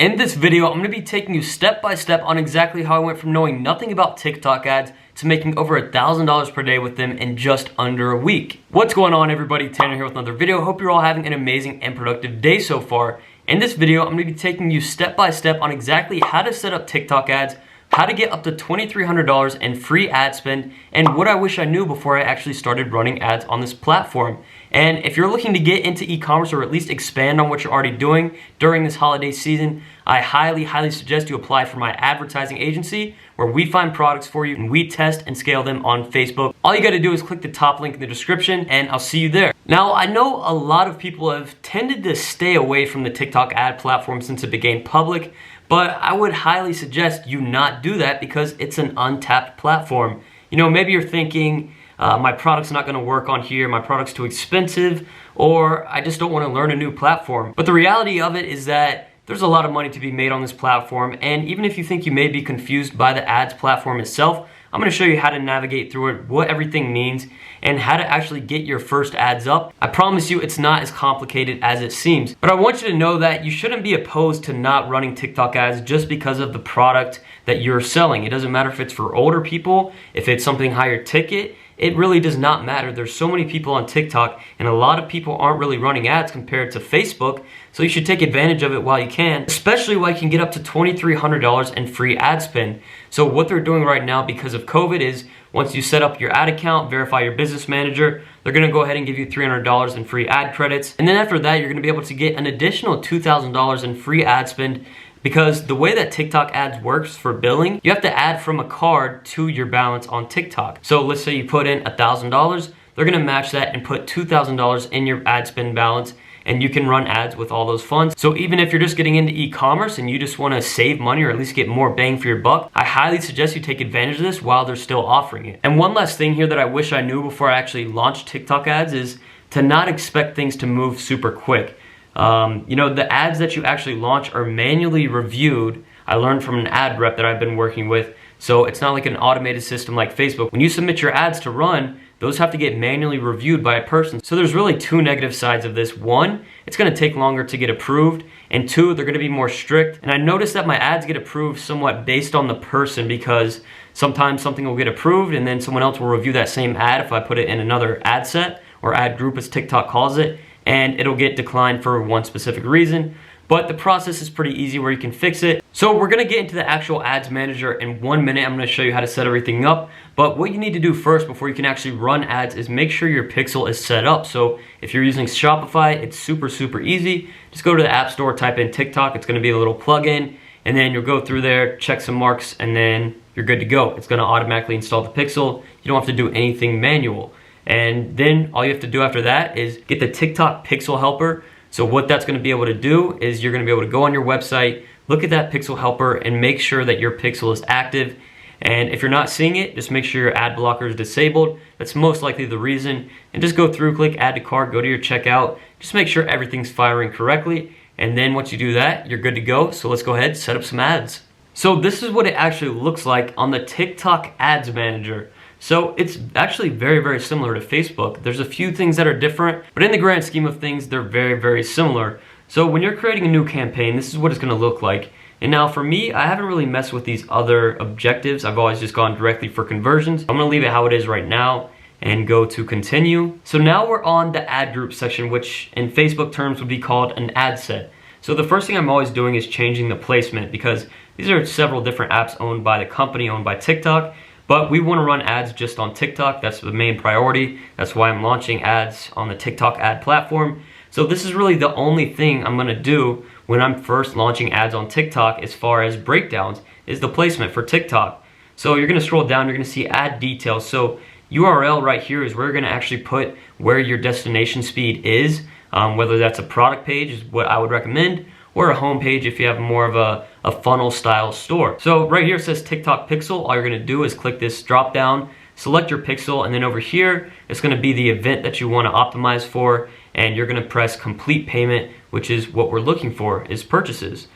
In this video, I'm going to be taking you step by step on exactly how I went from knowing nothing about TikTok ads to making over $1,000 per day with them in just under a week. What's going on, everybody? Tanner here with another video. Hope you're all having an amazing and productive day so far. In this video, I'm going to be taking you step by step on exactly how to set up TikTok ads, how to get up to $2,300 in free ad spend, and what I wish I knew before I actually started running ads on this platform. And if you're looking to get into e-commerce or at least expand on what you're already doing during this holiday season, I highly suggest you apply for my advertising agency where we find products for you and we test and scale them on Facebook. All you gotta do is click the top link in the description and I'll see you there. Now, I know a lot of people have tended to stay away from the TikTok ad platform since it became public, but I would highly suggest you not do that because it's an untapped platform. You know, maybe you're thinking, my product's not gonna work on here, my product's too expensive, or I just don't wanna learn a new platform. But the reality of it is that there's a lot of money to be made on this platform, and even if you think you may be confused by the ads platform itself, I'm gonna show you how to navigate through it, what everything means, and how to actually get your first ads up. I promise you it's not as complicated as it seems. But I want you to know that you shouldn't be opposed to not running TikTok ads just because of the product that you're selling. It doesn't matter if it's for older people, if it's something higher ticket, it really does not matter. There's so many people on TikTok and a lot of people aren't really running ads compared to Facebook, so you should take advantage of it while you can, especially while you can get up to $2,300 in free ad spend. So what they're doing right now because of COVID is once you set up your ad account, verify your business manager, they're gonna go ahead and give you $300 in free ad credits. And then after that, you're gonna be able to get an additional $2,000 in free ad spend because the way that TikTok ads works for billing, you have to add from a card to your balance on TikTok. So let's say you put in $1,000, they're gonna match that and put $2,000 in your ad spend balance, and you can run ads with all those funds. So even if you're just getting into e-commerce and you just wanna save money or at least get more bang for your buck, I highly suggest you take advantage of this while they're still offering it. And one last thing here that I wish I knew before I actually launched TikTok ads is to not expect things to move super quick. You know, the ads that you actually launch are manually reviewed. I learned from an ad rep that I've been working with. So it's not like an automated system like Facebook. When you submit your ads to run, those have to get manually reviewed by a person. So there's really two negative sides of this. One, it's gonna take longer to get approved. And two, they're gonna be more strict. And I noticed that my ads get approved somewhat based on the person because sometimes something will get approved and then someone else will review that same ad if I put it in another ad set or ad group as TikTok calls it, and it'll get declined for one specific reason. But the process is pretty easy where you can fix it. So we're gonna get into the actual ads manager in 1 minute. I'm gonna show you how to set everything up. But what you need to do first before you can actually run ads is make sure your pixel is set up. So if you're using Shopify, it's super easy. Just go to the App Store, type in TikTok. It's gonna be a little plugin, and then you'll go through there, check some marks, and then you're good to go. It's gonna automatically install the pixel. You don't have to do anything manual. And then all you have to do after that is get the TikTok Pixel Helper. So what that's gonna be able to do is you're gonna be able to go on your website, look at that Pixel Helper, and make sure that your pixel is active. And if you're not seeing it, just make sure your ad blocker is disabled. That's most likely the reason. And just go through, click add to cart, go to your checkout. Just make sure everything's firing correctly. And then once you do that, you're good to go. So let's go ahead and set up some ads. So this is what it actually looks like on the TikTok Ads Manager. So it's actually very similar to Facebook. There's a few things that are different, but in the grand scheme of things, they're very similar. So when you're creating a new campaign, this is what it's gonna look like. And now for me, I haven't really messed with these other objectives. I've always just gone directly for conversions. I'm gonna leave it how it is right now and go to continue. So now we're on the ad group section, which in Facebook terms would be called an ad set. So the first thing I'm always doing is changing the placement because these are several different apps owned by the company, owned by TikTok. But we want to run ads just on TikTok. That's the main priority. That's why I'm launching ads on the TikTok ad platform. So this is really the only thing I'm gonna do when I'm first launching ads on TikTok as far as breakdowns is the placement for TikTok. So you're gonna scroll down, you're gonna see ad details. So URL right here is where you're gonna actually put where your destination speed is, whether that's a product page is what I would recommend, or a home page if you have more of a funnel style store. So right here it says TikTok Pixel. All you're gonna do is click this drop down, select your pixel, and then over here it's gonna be the event that you wanna optimize for, and you're gonna press complete payment, which is what we're looking for, is purchases.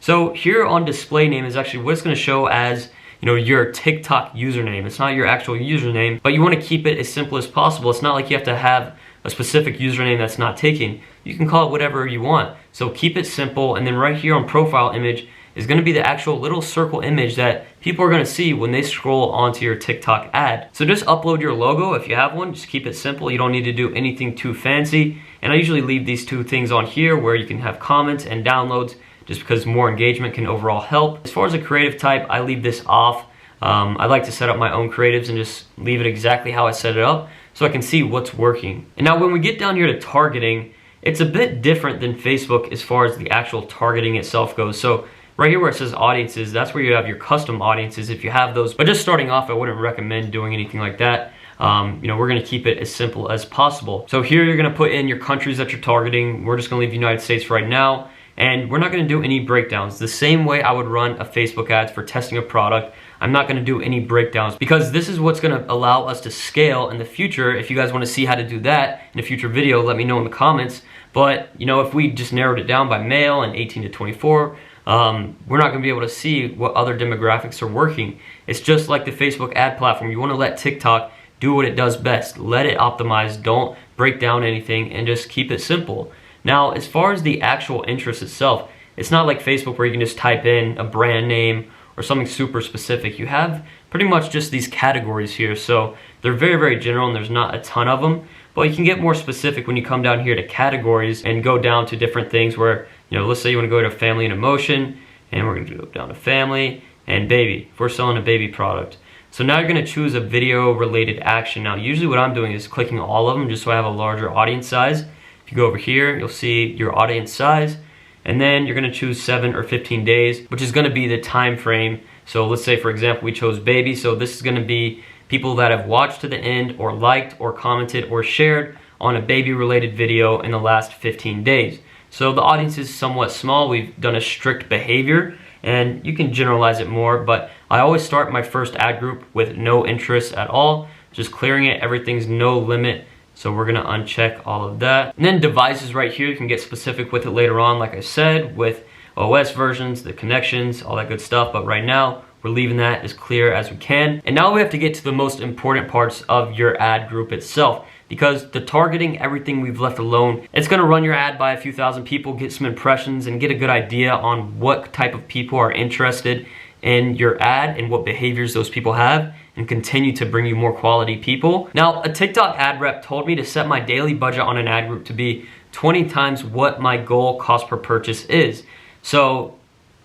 So here on display name is actually what it's gonna show as your TikTok username. It's not your actual username, but you wanna keep it as simple as possible. It's not like you have to have a specific username that's not taken, you can call it whatever you want. So keep it simple, and then right here on profile image is going to be the actual little circle image that people are going to see when they scroll onto your TikTok ad. So just upload your logo if you have one. Just keep it simple. You don't need to do anything too fancy. And I usually leave these two things on here where you can have comments and downloads, just because more engagement can overall help. As far as a creative type, I leave this off. I like to set up my own creatives and just leave it exactly how I set it up so I can see what's working. And now when we get down here to targeting, it's a bit different than Facebook as far as the actual targeting itself goes. So right here where it says audiences, that's where you have your custom audiences if you have those. But just starting off, I wouldn't recommend doing anything like that. We're gonna keep it as simple as possible. So here you're gonna put in your countries that you're targeting. We're just gonna leave United States right now. And we're not gonna do any breakdowns. The same way I would run a Facebook ads for testing a product, I'm not gonna do any breakdowns, because this is what's gonna allow us to scale in the future. If you guys wanna see how to do that in a future video, let me know in the comments. But if we just narrowed it down by male and 18 to 24, we're not gonna be able to see what other demographics are working. It's just like the Facebook ad platform. You wanna let TikTok do what it does best. Let it optimize, don't break down anything, and just keep it simple. Now, as far as the actual interest itself, it's not like Facebook where you can just type in a brand name or something super specific. You have pretty much just these categories here. So they're very, very general and there's not a ton of them, but you can get more specific when you come down here to categories and go down to different things where, let's say you want to go to family and emotion, and we're going to go down to family and baby, if we're selling a baby product. So now you're going to choose a video related action. Now, usually what I'm doing is clicking all of them just so I have a larger audience size. If you go over here, you'll see your audience size, and then you're gonna choose 7 or 15 days, which is gonna be the time frame. So let's say, for example, we chose baby, so this is gonna be people that have watched to the end or liked or commented or shared on a baby related video in the last 15 days. So the audience is somewhat small. We've done a strict behavior, and you can generalize it more, but I always start my first ad group with no interest at all, just clearing it. Everything's no limit. So we're gonna uncheck all of that. And then devices right here, you can get specific with it later on, like I said, with OS versions, the connections, all that good stuff. But right now, we're leaving that as clear as we can. And now we have to get to the most important parts of your ad group itself, because the targeting, everything we've left alone, it's gonna run your ad by a few thousand people, get some impressions, and get a good idea on what type of people are interested in your ad and what behaviors those people have, and continue to bring you more quality people. Now, a TikTok ad rep told me to set my daily budget on an ad group to be 20 times what my goal cost per purchase is. So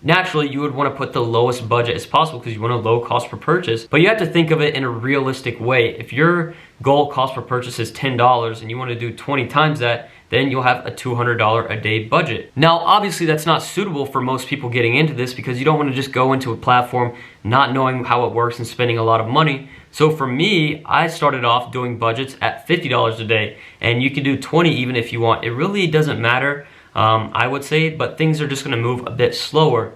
naturally, you would want to put the lowest budget as possible because you want a low cost per purchase, but you have to think of it in a realistic way. If your goal cost per purchase is $10 and you want to do 20 times that, then you'll have a $200 a day budget. Now, obviously that's not suitable for most people getting into this, because you don't want to just go into a platform not knowing how it works and spending a lot of money. So for me, I started off doing budgets at $50 a day, and you can do 20 even if you want. It really doesn't matter, I would say, but things are just gonna move a bit slower.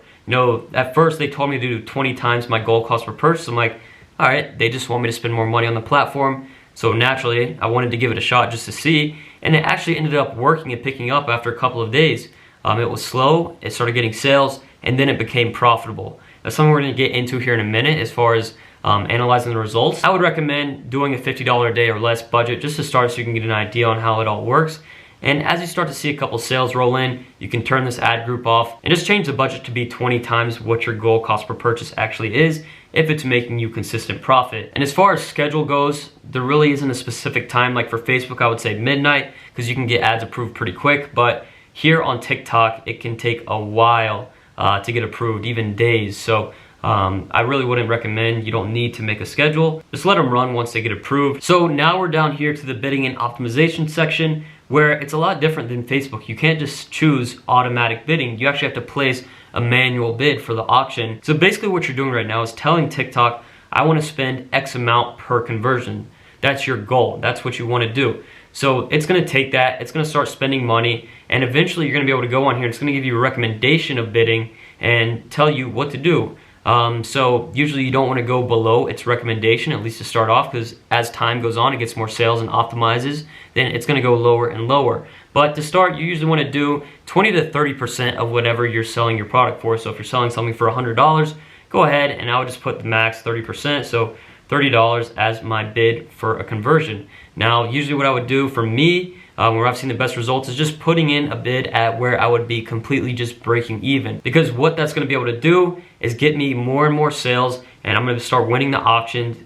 At first they told me to do 20 times my goal cost per purchase. I'm like, all right, they just want me to spend more money on the platform. So naturally, I wanted to give it a shot just to see, and it actually ended up working and picking up after a couple of days. It was slow, it started getting sales, and then it became profitable. That's something we're gonna get into here in a minute as far as analyzing the results. I would recommend doing a $50 a day or less budget just to start so you can get an idea on how it all works. And as you start to see a couple sales roll in, you can turn this ad group off and just change the budget to be 20 times what your goal cost per purchase actually is, if it's making you consistent profit. And as far as schedule goes, there really isn't a specific time. Like for Facebook, I would say midnight, because you can get ads approved pretty quick. But here on TikTok, it can take a while to get approved, even days. So I really wouldn't recommend. You don't need to make a schedule. Just let them run once they get approved. So now we're down here to the bidding and optimization section, where it's a lot different than Facebook. You can't just choose automatic bidding. You actually have to place a manual bid for the auction. So basically what you're doing right now is telling TikTok, I want to spend X amount per conversion. That's your goal. That's what you want to do. So it's going to take that, it's going to start spending money, and eventually you're going to be able to go on here. It's going to give you a recommendation of bidding and tell you what to do. So usually you don't want to go below its recommendation, at least to start off, because as time goes on, it gets more sales and optimizes, then it's going to go lower and lower. But to start, you usually want to do 20 to 30% of whatever you're selling your product for. So if you're selling something for $100, go ahead and I would just put the max 30%. So $30 as my bid for a conversion. Now, usually what I would do for me, where I've seen the best results, is just putting in a bid at where I would be completely just breaking even. Because what that's gonna be able to do is get me more and more sales, and I'm gonna start winning the auctions,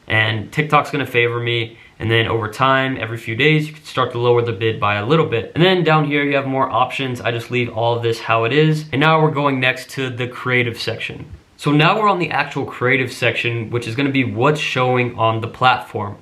and TikTok's gonna favor me. And then over time, every few days, you can start to lower the bid by a little bit. And then down here, you have more options. I just leave all of this how it is. And now we're going next to the creative section. So now we're on the actual creative section, which is gonna be what's showing on the platform.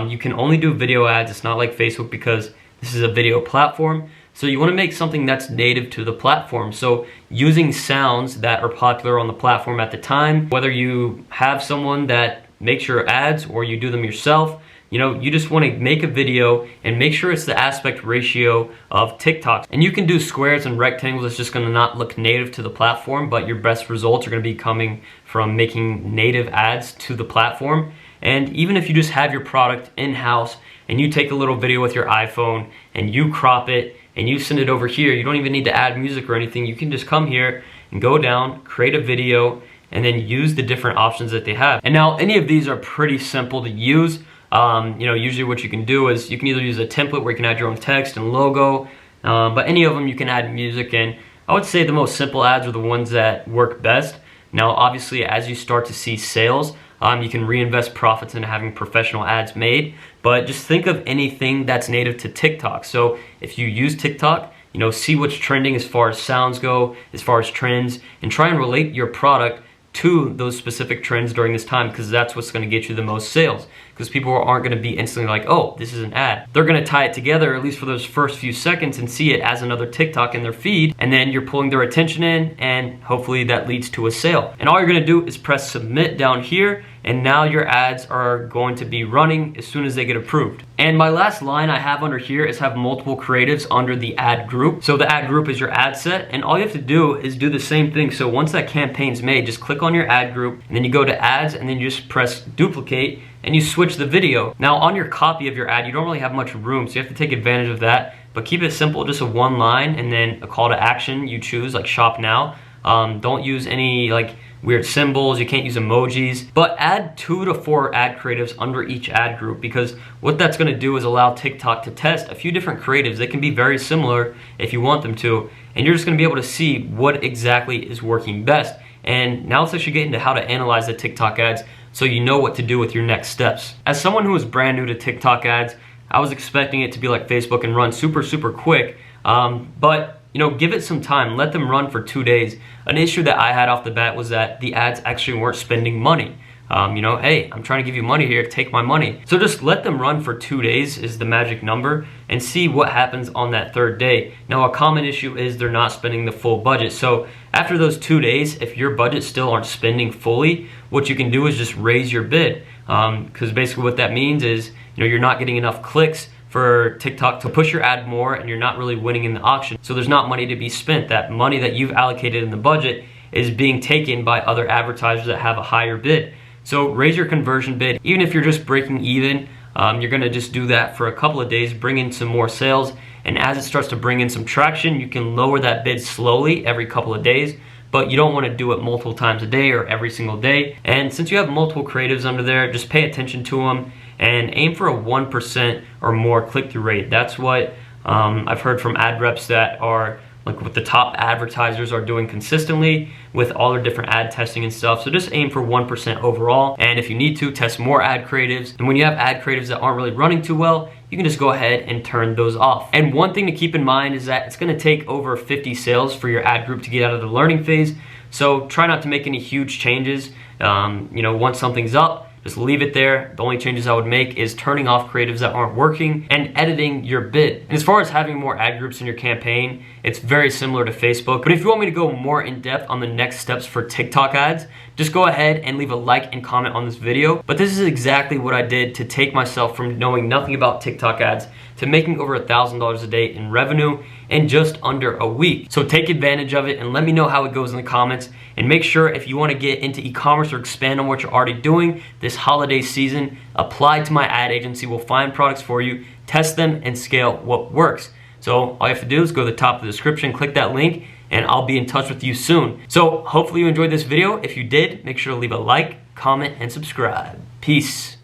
You can only do video ads. It's not like Facebook because this is a video platform. So you wanna make something that's native to the platform. So using sounds that are popular on the platform at the time, whether you have someone that makes your ads or you do them yourself, you know, you just want to make a video and make sure it's the aspect ratio of TikTok. And you can do squares and rectangles. It's just going to not look native to the platform, but your best results are going to be coming from making native ads to the platform. And even if you just have your product in-house and you take a little video with your iPhone and you crop it and you send it over here, you don't even need to add music or anything. You can just come here and go down, create a video, and then use the different options that they have. And now any of these are pretty simple to use. You know, usually what you can do is you can either use a template where you can add your own text and logo, but any of them you can add music in. I would say the most simple ads are the ones that work best. Now, obviously, as you start to see sales, you can reinvest profits into having professional ads made, but just think of anything that's native to TikTok. So if you use TikTok, you know, see what's trending as far as sounds go, as far as trends, and try and relate your product to those specific trends during this time, because that's what's going to get you the most sales. Because people aren't going to be instantly like, oh, this is an ad. They're going to tie it together, at least for those first few seconds, and see it as another TikTok in their feed, and then you're pulling their attention in, and hopefully that leads to a sale. And all you're going to do is press submit down here, and now your ads are going to be running as soon as they get approved. And my last line I have under here is have multiple creatives under the ad group. So the ad group is your ad set, and all you have to do is do the same thing. So once that campaign's made, just click on your ad group, and then you go to ads, and then you just press duplicate, and you switch the video. Now on your copy of your ad, you don't really have much room, so you have to take advantage of that, but keep it simple, just a one line, and then a call to action you choose, like shop now. Don't use any like weird symbols, you can't use emojis, but add 2 to 4 ad creatives under each ad group, because what that's gonna do is allow TikTok to test a few different creatives. They can be very similar if you want them to, and you're just gonna be able to see what exactly is working best. And now let's actually get into how to analyze the TikTok ads so you know what to do with your next steps. As someone who is brand new to TikTok ads, I was expecting it to be like Facebook and run super quick, but you know, give it some time, let them run for 2 days. An issue that I had off the bat was that the ads actually weren't spending money. You know, hey, I'm trying to give you money here, take my money. So just let them run for 2 days is the magic number, and see what happens on that 3rd day. Now, a common issue is they're not spending the full budget. So after those 2 days, if your budget still aren't spending fully, what you can do is just raise your bid. Because basically what that means is, you know, you're not getting enough clicks for TikTok to push your ad more, and you're not really winning in the auction. So there's not money to be spent. That money that you've allocated in the budget is being taken by other advertisers that have a higher bid. So raise your conversion bid. Even if you're just breaking even, you're gonna just do that for a couple of days, bring in some more sales, and as it starts to bring in some traction, you can lower that bid slowly every couple of days, but you don't wanna do it multiple times a day or every single day. And since you have multiple creatives under there, just pay attention to them and aim for a 1% or more click-through rate. That's what I've heard from ad reps that are like what the top advertisers are doing consistently with all their different ad testing and stuff. So just aim for 1% overall. And if you need to, test more ad creatives. And when you have ad creatives that aren't really running too well, you can just go ahead and turn those off. And one thing to keep in mind is that it's gonna take over 50 sales for your ad group to get out of the learning phase. So try not to make any huge changes. You know, once something's up, just leave it there. The only changes I would make is turning off creatives that aren't working and editing your bid. And as far as having more ad groups in your campaign, it's very similar to Facebook. But if you want me to go more in depth on the next steps for TikTok ads, just go ahead and leave a like and comment on this video. But this is exactly what I did to take myself from knowing nothing about TikTok ads to making over $1,000 a day in revenue in just under a week. So take advantage of it and let me know how it goes in the comments. And make sure if you want to get into e-commerce or expand on what you're already doing this holiday season, apply to my ad agency. We'll find products for you, test them, and scale what works. So all you have to do is go to the top of the description, click that link, and I'll be in touch with you soon. So hopefully you enjoyed this video. If you did, make sure to leave a like, comment, and subscribe. Peace. Peace.